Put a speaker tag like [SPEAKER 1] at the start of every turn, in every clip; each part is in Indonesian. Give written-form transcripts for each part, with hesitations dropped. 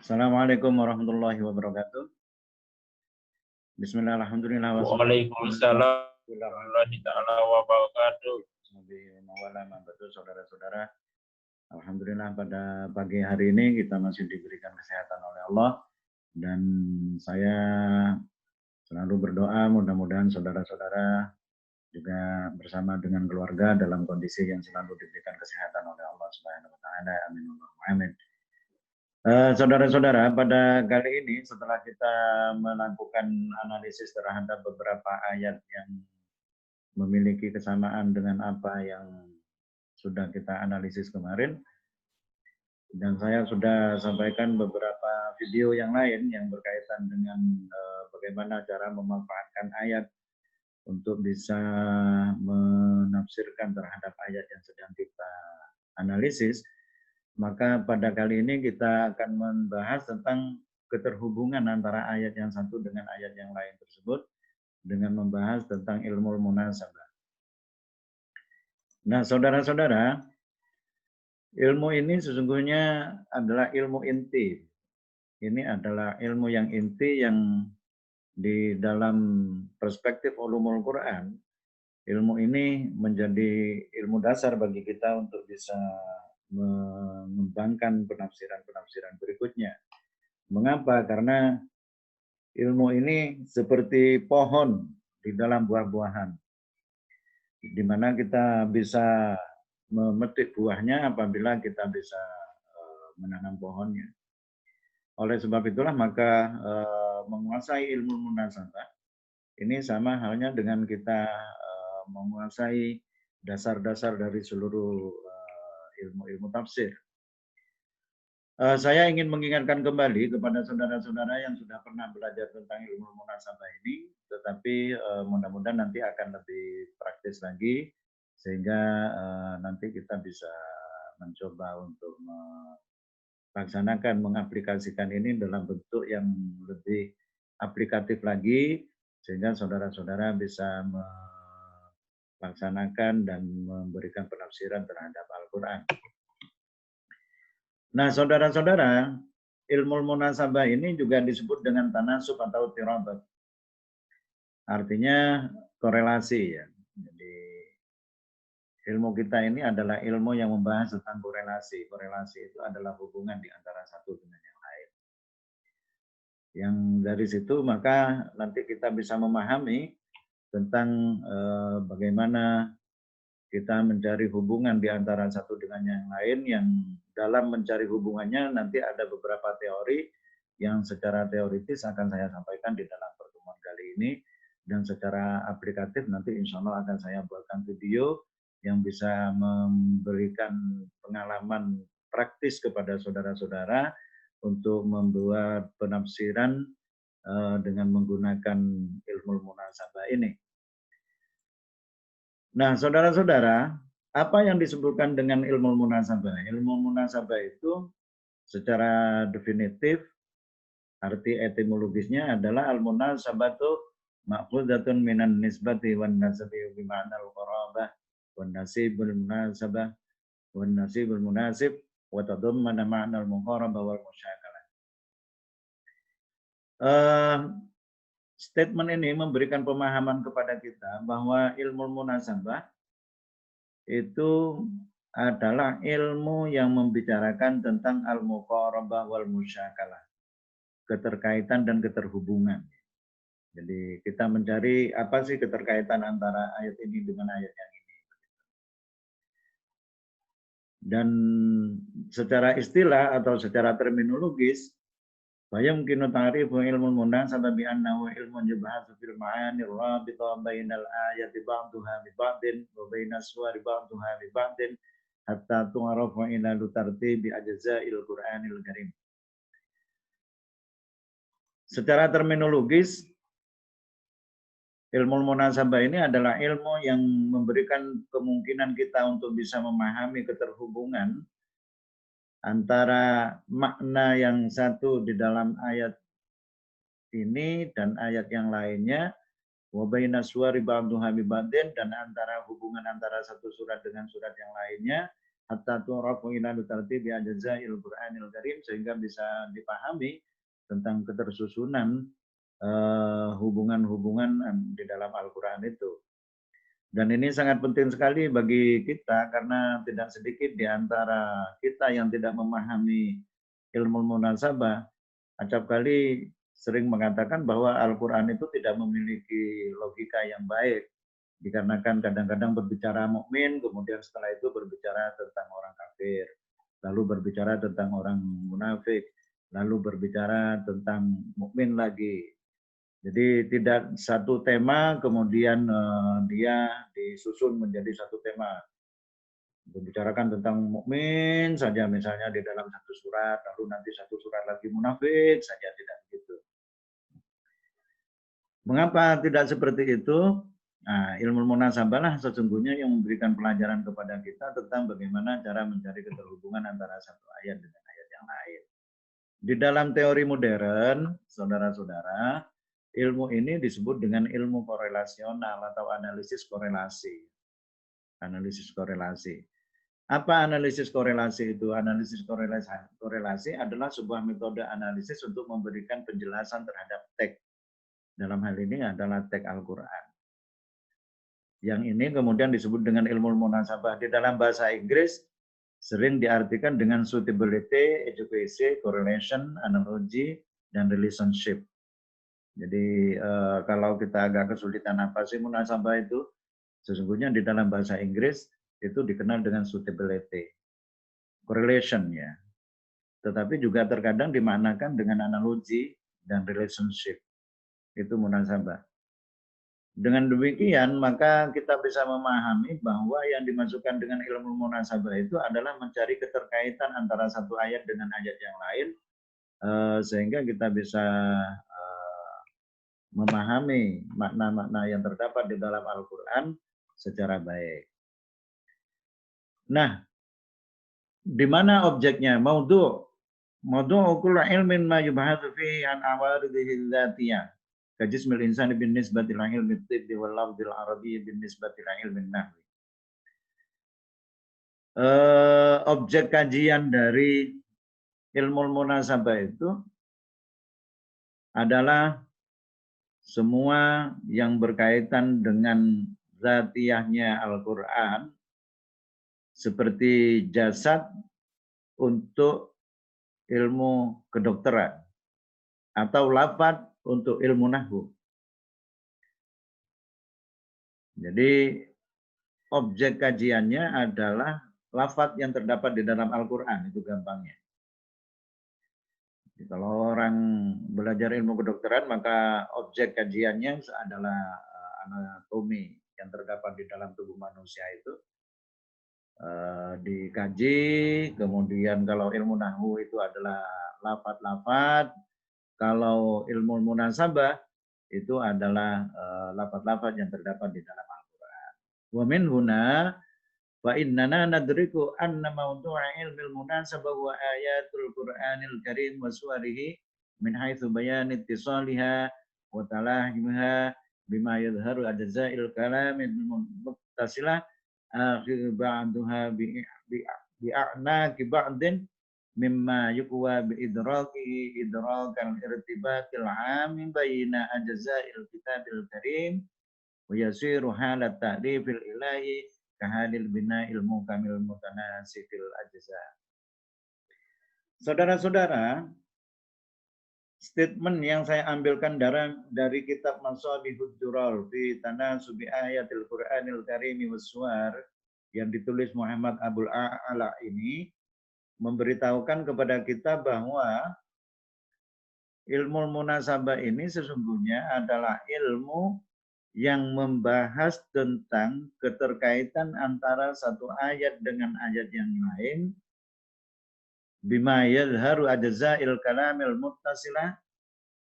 [SPEAKER 1] Assalamualaikum warahmatullahi wabarakatuh. Bismillah, alhamdulillah,
[SPEAKER 2] Waalaikumsalam warahmatullahi taala wabarakatuh.
[SPEAKER 1] Saudara-saudara, alhamdulillah pada pagi hari ini kita masih diberikan kesehatan oleh Allah, dan saya selalu berdoa mudah-mudahan saudara-saudara juga bersama dengan keluarga dalam kondisi yang selalu diberikan kesehatan oleh Allah Subhanahu wa taala. Amin. Amin. Saudara-saudara, pada kali ini setelah kita melakukan analisis terhadap beberapa ayat yang memiliki kesamaan dengan apa yang sudah kita analisis kemarin, dan saya sudah sampaikan beberapa video yang lain yang berkaitan dengan bagaimana cara memanfaatkan ayat untuk bisa menafsirkan terhadap ayat yang sedang kita analisis. Maka pada kali ini kita akan membahas tentang keterhubungan antara ayat yang satu dengan ayat yang lain tersebut dengan membahas tentang ilmu munasabah. Nah, saudara-saudara, ilmu ini sesungguhnya adalah ilmu inti. Ini adalah ilmu yang inti yang di dalam perspektif ulumul Quran, ilmu ini menjadi ilmu dasar bagi kita untuk bisa mengembangkan penafsiran-penafsiran berikutnya. Mengapa? Karena ilmu ini seperti pohon di dalam buah-buahan, di mana kita bisa memetik buahnya apabila kita bisa menanam pohonnya. Oleh sebab itulah maka menguasai ilmu munasabah ini sama halnya dengan kita menguasai dasar-dasar dari seluruh ilmu-ilmu tafsir. Saya ingin mengingatkan kembali kepada saudara-saudara yang sudah pernah belajar tentang ilmu munasabah ini, tetapi mudah-mudahan nanti akan lebih praktis lagi, sehingga nanti kita bisa mencoba untuk melaksanakan, mengaplikasikan ini dalam bentuk yang lebih aplikatif lagi, sehingga saudara-saudara bisa melaksanakan dan memberikan penafsiran terhadap Al-Quran. Nah, saudara-saudara, ilmu munasabah ini juga disebut dengan tanasub atau tirabat. Artinya korelasi ya. Jadi ilmu kita ini adalah ilmu yang membahas tentang korelasi. Korelasi itu adalah hubungan di antara satu dengan yang lain. Yang dari situ maka nanti kita bisa memahami tentang bagaimana kita mencari hubungan di antara satu dengan yang lain, yang dalam mencari hubungannya nanti ada beberapa teori yang secara teoritis akan saya sampaikan di dalam pertemuan kali ini, dan secara aplikatif nanti insya Allah akan saya buatkan video yang bisa memberikan pengalaman praktis kepada saudara-saudara untuk membuat penafsiran dengan menggunakan ilmu munasabah ini. Nah, saudara-saudara, apa yang disebutkan dengan ilmu munasabah? Ilmu munasabah itu secara definitif, arti etimologisnya adalah al-munasabatu ma'khudatun minan nisbati wan nasabi bima'nal qarabah wan nasibul munasabah wan nasibul munasib wa tadammana ma'nal muqarabah wal musyakalah. Statement ini memberikan pemahaman kepada kita bahwa ilmu munasabah itu adalah ilmu yang membicarakan tentang al-muqarabah wal musyakalah, keterkaitan dan keterhubungan. Jadi kita mencari apa sih keterkaitan antara ayat ini dengan ayat yang ini. Dan secara istilah atau secara terminologis, فيمكن تعريف علم المناسبة بأنه علم يبحث في المعاني الرابطة بين الآية بعضها ببعض وبين السور بعضها ببعض حتى تعرف إلى ترتيب أجزاء القرآن الكريم. Secara terminologis, ilmu munasabah ini adalah ilmu yang memberikan kemungkinan kita untuk bisa memahami keterhubungan antara makna yang satu di dalam ayat ini dan ayat yang lainnya, wa baina suwari ba'dhuha bi ba'din, dan antara hubungan antara satu surat dengan surat yang lainnya, hatta tu'rafu ila tartibi ajza'il Qur'anil Karim, sehingga bisa dipahami tentang ketersusunan hubungan-hubungan di dalam Al-Qur'an itu. Dan ini sangat penting sekali bagi kita karena tidak sedikit di antara kita yang tidak memahami ilmu munasabah, acap kali sering mengatakan bahwa Al-Quran itu tidak memiliki logika yang baik. Dikarenakan kadang-kadang berbicara mukmin, kemudian setelah itu berbicara tentang orang kafir, lalu berbicara tentang orang munafik, lalu berbicara tentang mukmin lagi. Jadi tidak satu tema kemudian dia disusun menjadi satu tema. Membicarakan tentang mukmin saja misalnya di dalam satu surat, lalu nanti satu surat lagi munafik saja, tidak begitu. Mengapa tidak seperti itu? Nah, ilmu munasabah lah sesungguhnya yang memberikan pelajaran kepada kita tentang bagaimana cara mencari keterhubungan antara satu ayat dengan ayat yang lain. Di dalam teori modern, saudara-saudara, ilmu ini disebut dengan ilmu korelasional atau analisis korelasi. Analisis korelasi. Apa analisis korelasi itu? Analisis korelasi adalah sebuah metode analisis untuk memberikan penjelasan terhadap teks. Dalam hal ini adalah teks Al-Quran. Yang ini kemudian disebut dengan ilmu munasabah. Di dalam bahasa Inggris sering diartikan dengan suitability, adequacy, correlation, analogy, dan relationship. Jadi kalau kita agak kesulitan apa sih munasabah itu, sesungguhnya di dalam bahasa Inggris itu dikenal dengan suitability, correlation ya. Tetapi juga terkadang dimaknakan dengan analogi dan relationship. Itu munasabah. Dengan demikian, maka kita bisa memahami bahwa yang dimasukkan dengan ilmu munasabah itu adalah mencari keterkaitan antara satu ayat dengan ayat yang lain, sehingga kita bisa memahami makna-makna yang terdapat di dalam Al-Quran secara baik. Nah, di mana objeknya? Maudhu' kullu ilmin ma yubhatsu fihi an awaridhihi dzatiyah. Kajismil insani bin nisbati ila ilmi tibbi wal lafdil arabi bin nisbati ila ilmin nahwi. Objek kajian dari ilmu munasabah itu adalah semua yang berkaitan dengan zatiyahnya Al-Quran, seperti jasad untuk ilmu kedokteran, atau lafaz untuk ilmu nahwu. Jadi objek kajiannya adalah lafaz yang terdapat di dalam Al-Quran, itu gampangnya. Jadi, kalau orang belajar ilmu kedokteran, maka objek kajiannya adalah anatomi yang terdapat di dalam tubuh manusia itu. Dikaji, kemudian kalau ilmu nahwu itu adalah lafaz-lafaz, kalau ilmu munasabah itu adalah lafaz-lafaz yang terdapat di dalam Al-Quran. Wa min huna wa innana nadriku anna mawdu'a ilmil munasabah wa ayatul Qur'anil Karim wa suwarihi min haitsu bayan ittisaliha wa talahimha bima yadhharu ajza'il kalam muttasilah akhir ba'duha bi'a'na ba'din mimma yuqwa bi'idraki idrakan irtibatil 'am baina ajza'il kitabil karim wa yasiru halat ta'rifil ilahi kahadil bina'il mukamil mutanasifil ajza. Saudara-saudara, statement yang saya ambilkan dari kitab Masabihud Durar fi Tanasubi Ayatil Qur'anil Karim was Suwar yang ditulis Muhammad Abul A'la ini memberitahukan kepada kita bahwa ilmu munasabah ini sesungguhnya adalah ilmu yang membahas tentang keterkaitan antara satu ayat dengan ayat yang lain bima yadhharu ajza'il kalamil muttasilah,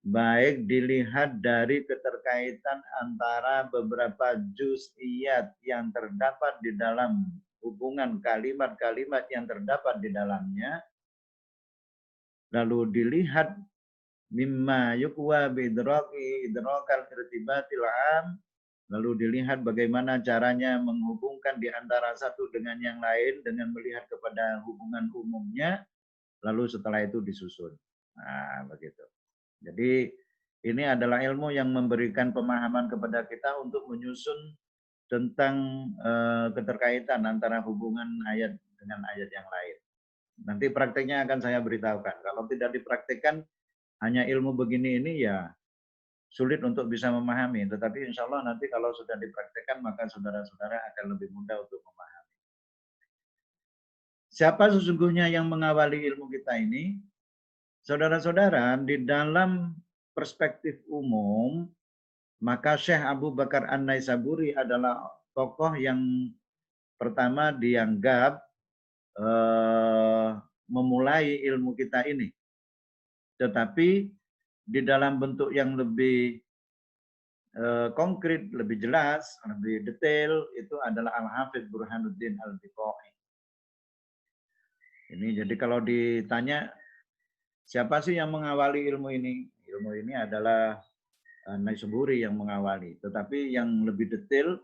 [SPEAKER 1] baik dilihat dari keterkaitan antara beberapa juz'iyat yang terdapat di dalam hubungan kalimat-kalimat yang terdapat di dalamnya, lalu dilihat mimma yuqwa bidraki idrakal irtibatil 'am, lalu dilihat bagaimana caranya menghubungkan di antara satu dengan yang lain dengan melihat kepada hubungan umumnya, lalu setelah itu disusun. Nah, begitu. Jadi ini adalah ilmu yang memberikan pemahaman kepada kita untuk menyusun tentang keterkaitan antara hubungan ayat dengan ayat yang lain. Nanti prakteknya akan saya beritahukan. Kalau tidak dipraktekkan, hanya ilmu begini ini ya sulit untuk bisa memahami. Tetapi insya Allah nanti kalau sudah dipraktekkan, maka saudara-saudara akan lebih mudah untuk memahami. Siapa sesungguhnya yang mengawali ilmu kita ini? Saudara-saudara, di dalam perspektif umum, maka Syekh Abu Bakar An-Naisaburi adalah tokoh yang pertama dianggap memulai ilmu kita ini. Tetapi di dalam bentuk yang lebih konkret, lebih jelas, lebih detail, itu adalah Al-Hafidh Burhanuddin Al-Biqai. Ini jadi kalau ditanya siapa sih yang mengawali ilmu ini? Ilmu ini adalah Naisaburi yang mengawali. Tetapi yang lebih detail,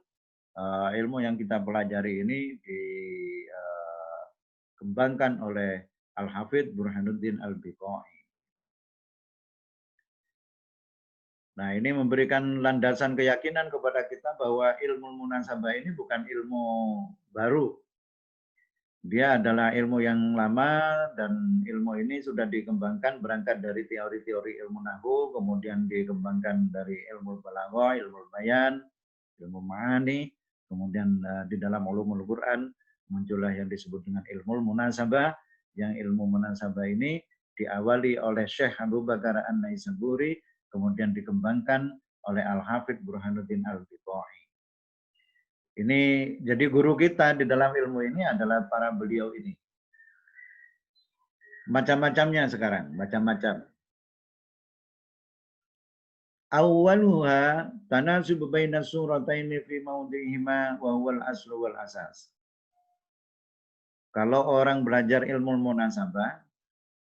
[SPEAKER 1] ilmu yang kita pelajari ini dikembangkan oleh Al-Hafidh Burhanuddin Al-Biqai. Nah, ini memberikan landasan keyakinan kepada kita bahwa ilmu munasabah ini bukan ilmu baru. Dia adalah ilmu yang lama dan ilmu ini sudah dikembangkan berangkat dari teori-teori ilmu nahwu, kemudian dikembangkan dari ilmu balaghah, ilmu bayan, ilmu ma'ani, kemudian di dalam ulumul Quran muncullah yang disebut dengan ilmu munasabah, yang ilmu munasabah ini diawali oleh Syekh Abu Bakar An-Naisaburi, kemudian dikembangkan oleh Al-Hafidh Burhanuddin Al-Biqai. Ini jadi guru kita di dalam ilmu ini adalah para beliau ini. Macam-macamnya sekarang, macam-macam. Awwaluha tanasub baina surataini fi mawdihima wa huwal aslu wal asas. Kalau orang belajar ilmu munasabah,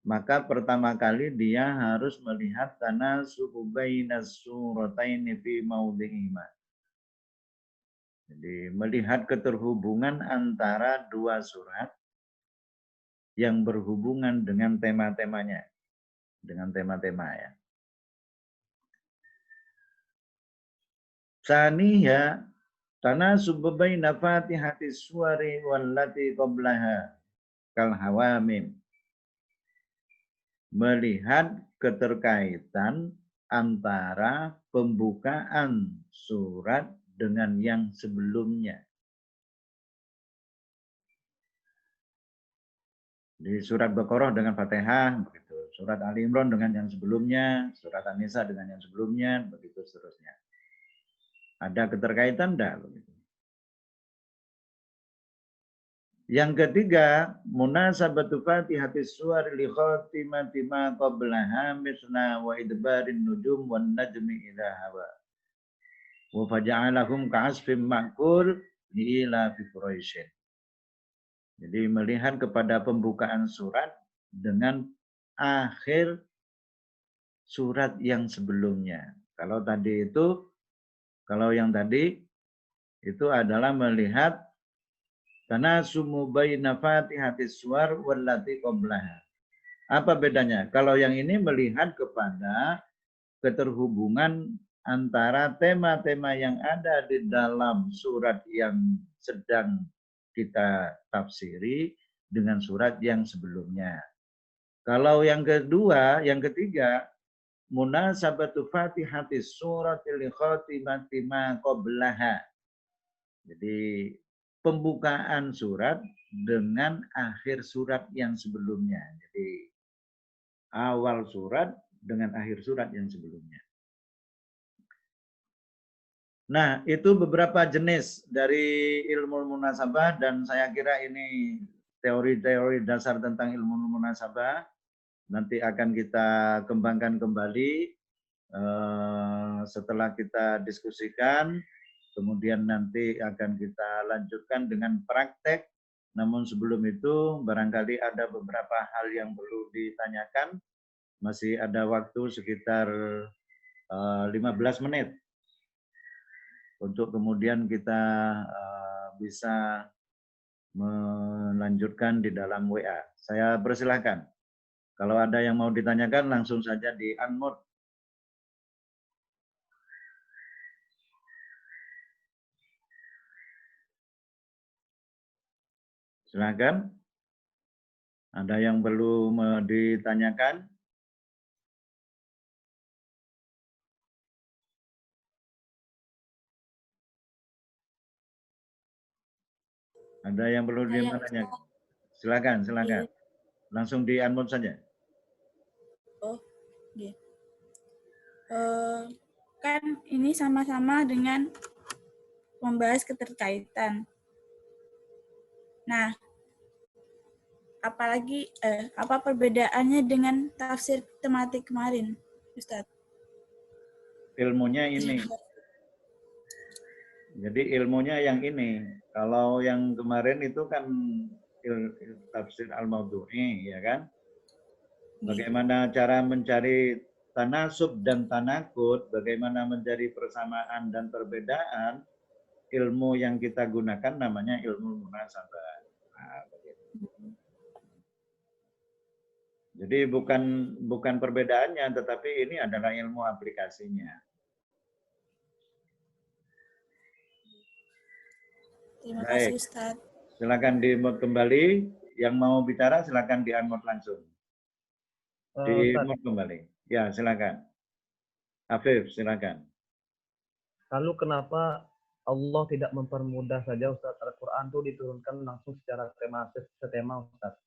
[SPEAKER 1] maka pertama kali dia harus melihat tanasub baina surataini fi mawdihima. Jadi melihat keterhubungan antara dua surat yang berhubungan dengan tema-temanya, dengan tema-tema ya. Saniya tanasub baina fatihati suwari wallati qablaha kal hawamim. Melihat keterkaitan antara pembukaan surat dengan yang sebelumnya. Di surat Baqarah dengan Fatihah, begitu. Surat Ali Imran dengan yang sebelumnya, surat An-Nisa dengan yang sebelumnya, begitu seterusnya. Ada keterkaitan enggak? Begitu. Yang ketiga, munasabatu Fatihatis suwar li khatimati ma qablaha misna wa idbarin nujum wan najmi ila hawa. Wa faja'alahum ka'asfim ma'kul ila fi Quraisyin. Jadi melihat kepada pembukaan surat dengan akhir surat yang sebelumnya. Kalau yang tadi itu adalah melihat tanasumu baina fatihatis suwar wallati qablaha. Apa bedanya? Kalau yang ini melihat kepada keterhubungan antara tema-tema yang ada di dalam surat yang sedang kita tafsiri dengan surat yang sebelumnya. Kalau yang kedua, yang ketiga, munasabatu fatihatis suratil khatimati ma qablaha. Jadi pembukaan surat dengan akhir surat yang sebelumnya. Jadi awal surat dengan akhir surat yang sebelumnya. Nah, itu beberapa jenis dari ilmu munasabah dan saya kira ini teori-teori dasar tentang ilmu munasabah nanti akan kita kembangkan kembali setelah kita diskusikan, kemudian nanti akan kita lanjutkan dengan praktek. Namun sebelum itu barangkali ada beberapa hal yang perlu ditanyakan. Masih ada waktu sekitar 15 menit. untuk kemudian kita bisa melanjutkan di dalam WA. Saya persilahkan. Kalau ada yang mau ditanyakan langsung saja di unmute. Silakan. Ada yang perlu ditanyakan? Ada yang perlu ditanyakan? Silakan, silakan. Langsung di unmute saja.
[SPEAKER 3] Oh, iya. Kan ini sama-sama dengan membahas keterkaitan. Nah, apalagi apa perbedaannya dengan tafsir tematik kemarin, Ustadz?
[SPEAKER 1] Ilmunya ini. Jadi ilmunya yang ini. Kalau yang kemarin itu kan tafsir al-mawdu'i, ya kan? Bagaimana cara mencari tanasub dan tanakut, bagaimana mencari persamaan dan perbedaan, ilmu yang kita gunakan namanya ilmu munasabah. Nah, jadi bukan perbedaannya, tetapi ini adalah ilmu aplikasinya.
[SPEAKER 3] Terima kasih, Ustaz.
[SPEAKER 1] Silakan di-mute kembali. Yang mau bicara silakan di-unmute langsung. Di-mute kembali. Ya, silakan. Afif, silakan.
[SPEAKER 4] Lalu kenapa Allah tidak mempermudah saja Ustaz, Al-Quran itu diturunkan langsung secara tema Ustaz,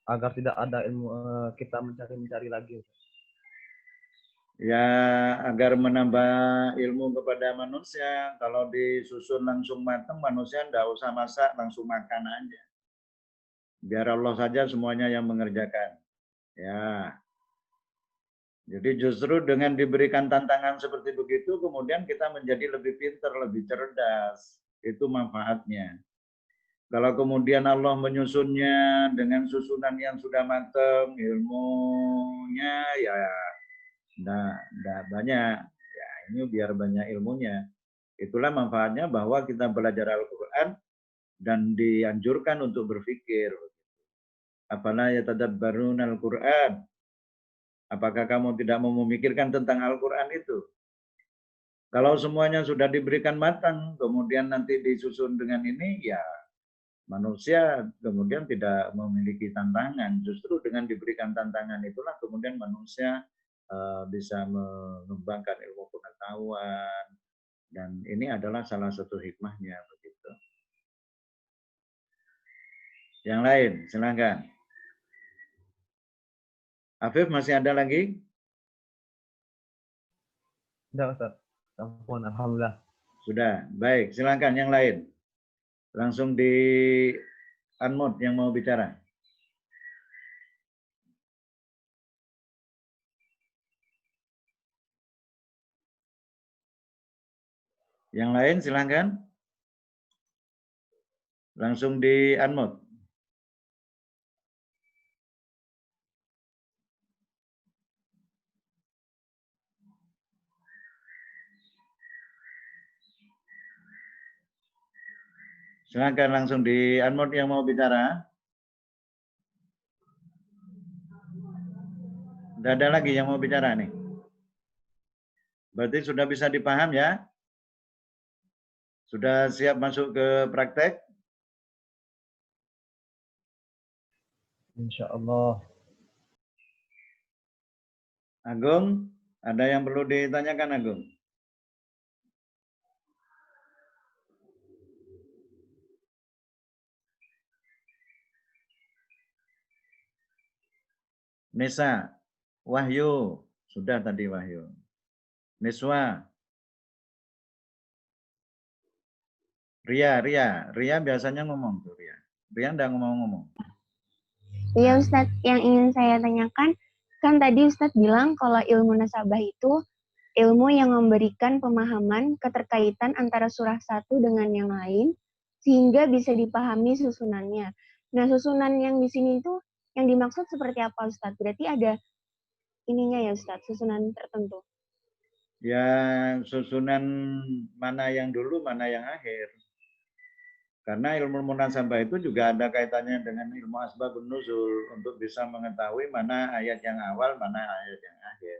[SPEAKER 4] agar tidak ada ilmu kita mencari lagi Ustaz.
[SPEAKER 1] Ya, agar menambah ilmu kepada manusia. Kalau disusun langsung matang, manusia tidak usah masak, langsung makan aja. Biar Allah saja semuanya yang mengerjakan. Ya. Jadi justru dengan diberikan tantangan seperti begitu, kemudian kita menjadi lebih pintar, lebih cerdas. Itu manfaatnya. Kalau kemudian Allah menyusunnya dengan susunan yang sudah matang, ilmunya ya enggak banyak. Ya, ini biar banyak ilmunya. Itulah manfaatnya bahwa kita belajar Al-Quran dan dianjurkan untuk berpikir. Afala yatadabbaruna Al-Quran. Apakah kamu tidak mau memikirkan tentang Al-Quran itu? Kalau semuanya sudah diberikan matang, kemudian nanti disusun dengan ini, ya manusia kemudian tidak memiliki tantangan. Justru dengan diberikan tantangan itulah kemudian manusia bisa mengembangkan ilmu pengetahuan. Dan ini adalah salah satu hikmahnya begitu. Yang lain, silakan. Afif, masih ada lagi?
[SPEAKER 4] Sudah Ustaz. Ampun, alhamdulillah.
[SPEAKER 1] Sudah, baik. Silakan yang lain. Langsung di unmute yang mau bicara. Yang lain silakan. Langsung di unmute. Silakan langsung di unmute yang mau bicara. Tidak ada lagi yang mau bicara nih. Berarti sudah bisa dipaham ya? Sudah siap masuk ke praktek?
[SPEAKER 4] Insya Allah.
[SPEAKER 1] Agung, ada yang perlu ditanyakan Agung? Nisa, Wahyu, sudah tadi Wahyu. Niswa, Ria biasanya ngomong tuh Ria. Ria enggak ngomong-ngomong.
[SPEAKER 5] Iya Ustadz, yang ingin saya tanyakan, kan tadi Ustadz bilang kalau ilmu nasabah itu ilmu yang memberikan pemahaman keterkaitan antara surah satu dengan yang lain, sehingga bisa dipahami susunannya. Nah, susunan yang di sini itu, yang dimaksud seperti apa Ustadz? Berarti ada ininya ya Ustadz, susunan tertentu.
[SPEAKER 1] Ya, susunan mana yang dulu, mana yang akhir. Karena ilmu munasabah itu juga ada kaitannya dengan ilmu asbabun nuzul untuk bisa mengetahui mana ayat yang awal, mana ayat yang akhir.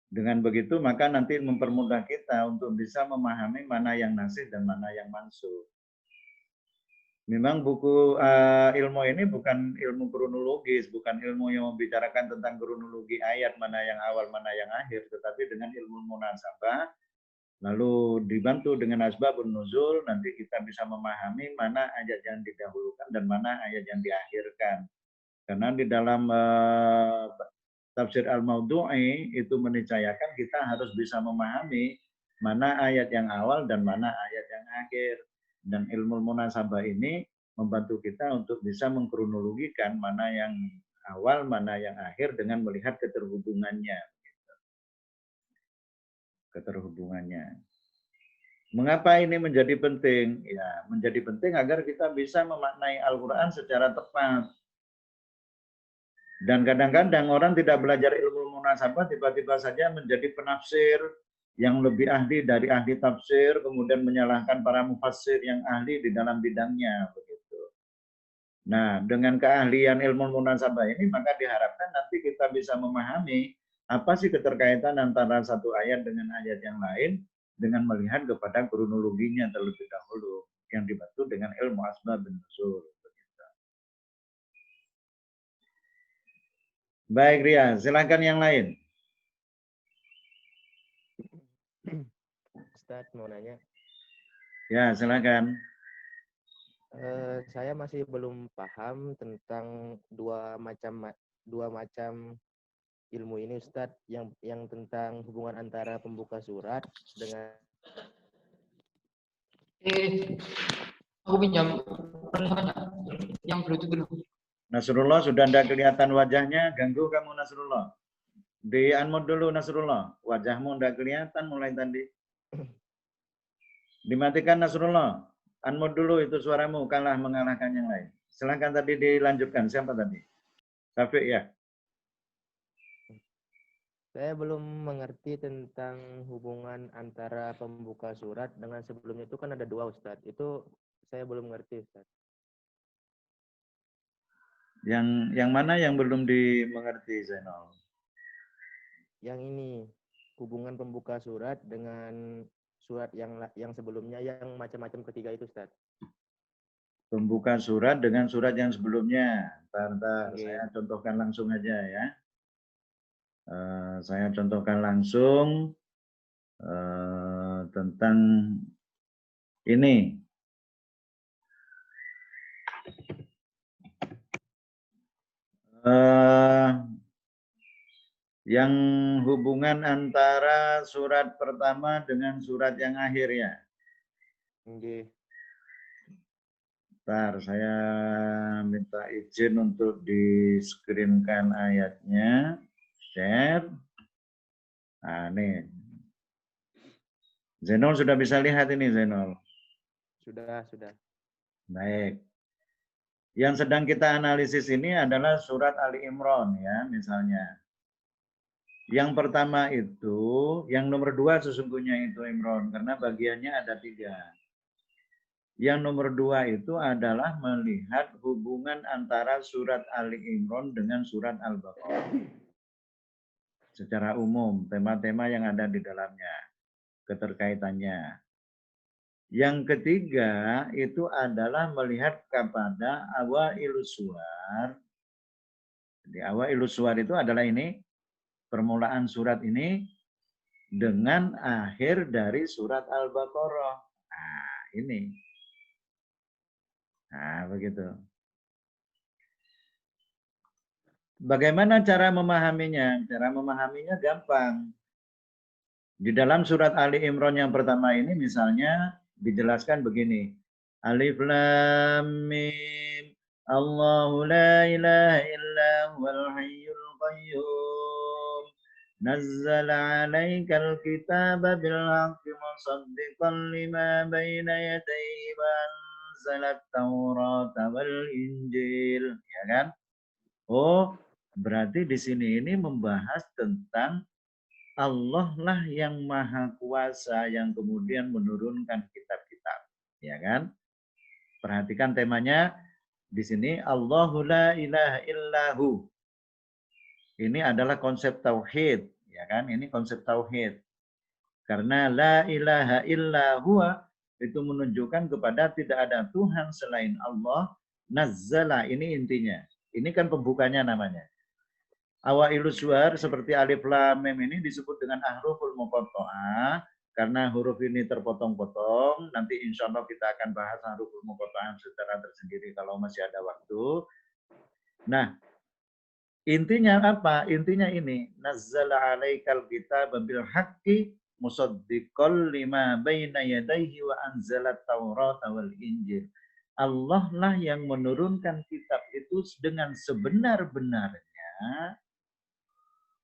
[SPEAKER 1] Dengan begitu maka nanti mempermudah kita untuk bisa memahami mana yang nasikh dan mana yang mansukh. Memang buku ilmu ini bukan ilmu kronologis, bukan ilmu yang membicarakan tentang kronologi ayat mana yang awal, mana yang akhir, tetapi dengan ilmu munasabah, lalu dibantu dengan asbabun nuzul, nanti kita bisa memahami mana ayat yang didahulukan dan mana ayat yang diakhirkan. Karena di dalam tafsir al-Maudhu'i itu menicayakan kita harus bisa memahami mana ayat yang awal dan mana ayat yang akhir. Dan ilmu munasabah ini membantu kita untuk bisa mengkronologikan mana yang awal, mana yang akhir dengan melihat keterhubungannya. Mengapa ini menjadi penting? Ya, menjadi penting agar kita bisa memaknai Al-Quran secara tepat. Dan kadang-kadang orang tidak belajar ilmu munasabah tiba-tiba saja menjadi penafsir yang lebih ahli dari ahli tafsir, kemudian menyalahkan para mufassir yang ahli di dalam bidangnya. Begitu. Nah, dengan keahlian ilmu munasabah ini, maka diharapkan nanti kita bisa memahami apa sih keterkaitan antara satu ayat dengan ayat yang lain dengan melihat kepada kronologinya terlebih dahulu yang dibantu dengan ilmu asbabun nuzul. Baik Ria, silakan yang lain.
[SPEAKER 6] Ustadz mau nanya.
[SPEAKER 1] Ya, silakan.
[SPEAKER 6] Saya masih belum paham tentang dua macam ilmu ini Ustadz, yang tentang hubungan antara pembuka surat dengan
[SPEAKER 7] aku pinjam yang Bluetooth dulu.
[SPEAKER 1] Nasrullah, sudah tidak kelihatan wajahnya, ganggu kamu Nasrullah. Di-unmute dulu Nasrullah, wajahmu tidak kelihatan mulai tadi. Dimatikan Nasrullah, unmute dulu itu suaramu, kalah mengalahkan yang lain. Silakan tadi dilanjutkan, siapa tadi? Syafiq ya?
[SPEAKER 6] Saya belum mengerti tentang hubungan antara pembuka surat dengan sebelumnya itu kan ada dua Ustadz. Itu saya belum mengerti Ustadz.
[SPEAKER 1] Yang mana yang belum dimengerti Zainal?
[SPEAKER 6] Yang ini hubungan pembuka surat dengan surat yang sebelumnya yang macam-macam ketiga itu Ustadz.
[SPEAKER 1] Pembuka surat dengan surat yang sebelumnya. Bentar,
[SPEAKER 6] Oke.
[SPEAKER 1] saya contohkan langsung aja ya. Saya contohkan langsung tentang ini. Yang hubungan antara surat pertama dengan surat yang akhir ya.
[SPEAKER 6] Oke.
[SPEAKER 1] Bentar, saya minta izin untuk di-screenkan ayatnya. Share. Nah, nih. Zainal sudah bisa lihat ini, Zainal?
[SPEAKER 6] Sudah.
[SPEAKER 1] Baik. Yang sedang kita analisis ini adalah surat Ali Imran ya, misalnya. Yang pertama itu, yang nomor 2 sesungguhnya itu Imran, karena bagiannya ada 3. Yang nomor 2 itu adalah melihat hubungan antara surat Ali Imran dengan surat Al-Baqarah. Secara umum, tema-tema yang ada di dalamnya, keterkaitannya. Yang ketiga itu adalah melihat kepada awailus suwar. Jadi awailus suwar itu adalah ini, permulaan surat ini dengan akhir dari surat Al-Baqarah. Nah, ini. Nah, begitu. Bagaimana cara memahaminya? Cara memahaminya gampang. Di dalam surat Ali Imran yang pertama ini misalnya dijelaskan begini. Alif Lam Mim. Allahu la ilaha illa huwal hayyul qayyum. Nazzala 'alaikal kitaba bil haqqi musaddiqan lima baina yadayhi wa anzala at-taurata wal injil. Ya kan? Oh, berarti di sini ini membahas tentang Allah lah yang maha kuasa yang kemudian menurunkan kitab-kitab, ya kan? Perhatikan temanya di sini, Allahu la ilaha illahu. Ini adalah konsep tauhid, ya kan? Ini konsep tauhid. Karena la ilaha illa huwa itu menunjukkan kepada tidak ada Tuhan selain Allah. Nazzala, ini intinya. Ini kan pembukanya namanya. Awailu suar seperti alif lam mim ini disebut dengan ahruful muqatta'ah karena huruf ini terpotong-potong. Nanti insya Allah kita akan bahas ahruful muqatta'ah secara tersendiri kalau masih ada waktu. Nah, intinya apa? Intinya ini, nazzala 'alaikal kitaba bil haqqi musaddiqal lima baina yadayhi wa anzalat taurata wal injil. Allah lah yang menurunkan kitab itu dengan sebenar-benarnya.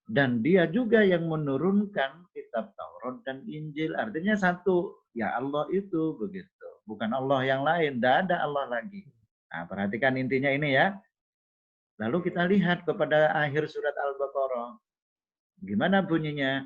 [SPEAKER 1] Dan dia juga yang menurunkan kitab Taurat dan Injil. Artinya satu, ya Allah itu begitu. Bukan Allah yang lain, tidak ada Allah lagi. Nah, perhatikan intinya ini ya. Lalu kita lihat kepada akhir surat Al-Baqarah. Gimana bunyinya?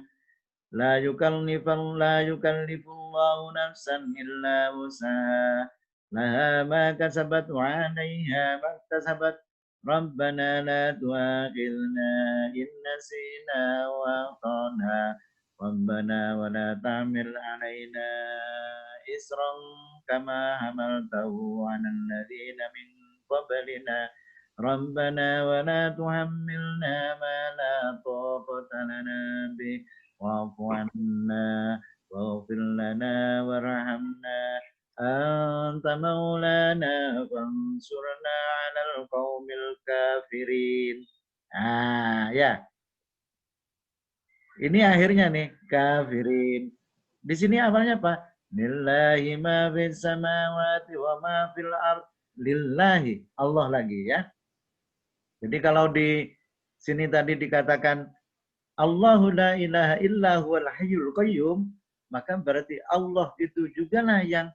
[SPEAKER 1] La yukallifullahu nafsan illa wus'aha. Laha ma kasabat wa 'alaiha ma iktasabat. Rabbana la tu'akhidna in nasina wa akhtana. Rabbana wa la tahmil 'alaina isran kama hamaltahu 'alal ladzina min qablina. Rabbana wa la tuhammilna ma la taqata lana bih. Wa'fu 'anna waghfir lana warhamna. Anta maulana fansurna 'alal qaumil kafirin. Ah, ya. Ini akhirnya nih, kafirin. Di sini awalnya apa? Lillahi ma fis samawati wa ma fil ard. Lillahi, Allah lagi ya. Jadi kalau di sini tadi dikatakan Allahu la ilaha illa huwal hayyul qayyum, maka berarti Allah itu juga lah yang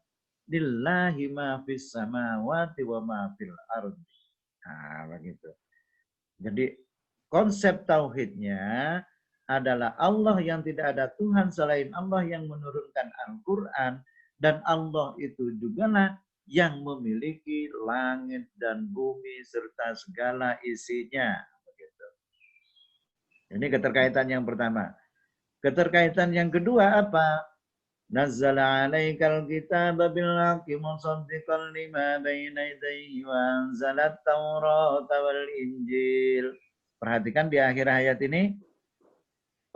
[SPEAKER 1] lillahi ma fis samawati wa ma fil ardi. Nah, begitu. Jadi konsep tauhidnya adalah Allah yang tidak ada Tuhan selain Allah yang menurunkan Al-Qur'an, dan Allah itu juga lah yang memiliki langit dan bumi serta segala isinya. Begitu. Ini keterkaitan yang pertama. Keterkaitan yang kedua apa? Nazzala 'alaikal kitaba bil haqqi musaddiqan lima baina yadayhi wa anzalat taurata wal injil. Perhatikan di akhir ayat ini.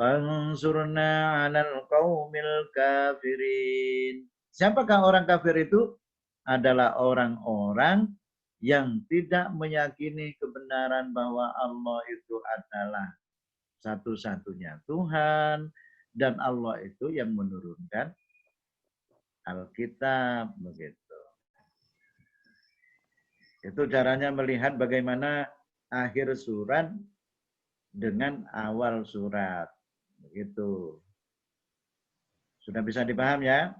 [SPEAKER 1] Fansurna 'alal qaumil kafirin. Siapakah orang kafir itu? Adalah orang-orang yang tidak meyakini kebenaran bahwa Allah itu adalah satu-satunya Tuhan dan Allah itu yang menurunkan Alkitab, begitu. Itu caranya melihat bagaimana akhir surat dengan awal surat. Begitu. Sudah bisa dipaham ya?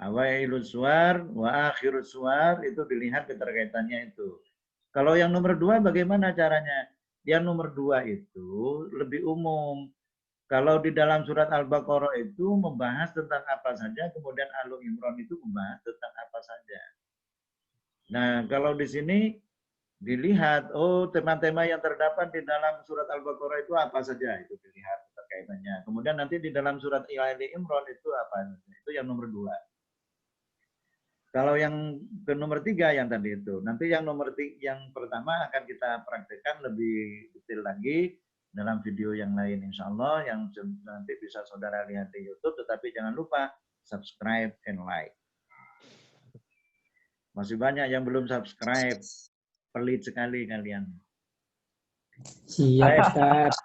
[SPEAKER 1] Awailus suwar wa akhirus suwar itu dilihat keterkaitannya itu. Kalau yang nomor 2 bagaimana caranya? Yang nomor 2 itu lebih umum. Kalau di dalam surat Al-Baqarah itu membahas tentang apa saja, kemudian Al-Imran itu membahas tentang apa saja. Nah, kalau di sini dilihat, oh tema-tema yang terdapat di dalam surat Al-Baqarah itu apa saja, itu dilihat terkaitannya. Kemudian nanti di dalam surat Al-Imran itu apa? Itu yang nomor 2. Kalau yang ke nomor 3 yang tadi itu. Nanti yang nomor 3, yang pertama akan kita praktekkan lebih detail lagi dalam video yang lain insya Allah yang nanti bisa saudara lihat di YouTube. Tetapi jangan lupa subscribe and like. Masih banyak yang belum subscribe. Pelit sekali kalian.
[SPEAKER 8] Siap, Ustaz.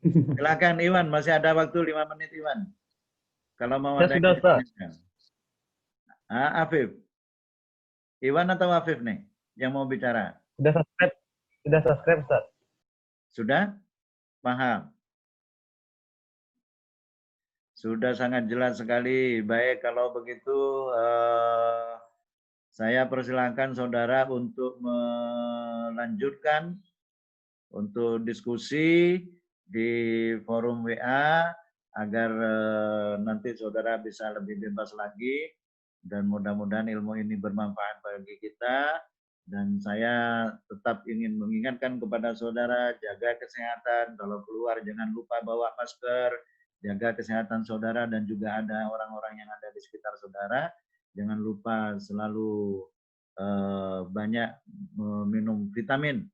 [SPEAKER 1] Silakan Iwan, masih ada waktu 5 menit Iwan. Kalau mau
[SPEAKER 4] Ya,
[SPEAKER 1] ada
[SPEAKER 4] sudah, Ustaz.
[SPEAKER 1] Afif. Iwan atau Afif nih yang mau bicara?
[SPEAKER 4] Sudah subscribe, Ustaz.
[SPEAKER 1] Sudah? Paham? Sudah sangat jelas sekali. Baik, kalau begitu saya persilakan saudara untuk melanjutkan untuk diskusi di forum WA agar nanti saudara bisa lebih bebas lagi, dan mudah-mudahan ilmu ini bermanfaat bagi kita. Dan saya tetap ingin mengingatkan kepada saudara, jaga kesehatan, kalau keluar jangan lupa bawa masker, jaga kesehatan saudara, dan juga ada orang-orang yang ada di sekitar saudara, jangan lupa selalu banyak minum vitamin,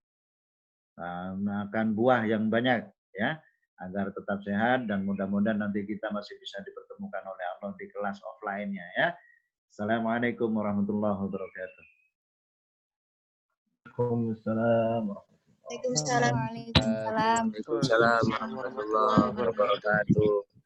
[SPEAKER 1] makan buah yang banyak ya, agar tetap sehat, dan mudah-mudahan nanti kita masih bisa dipertemukan oleh Allah di kelas offline-nya ya. Assalamualaikum warahmatullahi wabarakatuh.
[SPEAKER 4] Waalaikumsalam.
[SPEAKER 3] Waalaikumsalam.
[SPEAKER 6] Waalaikumsalam warahmatullahi wabarakatuh.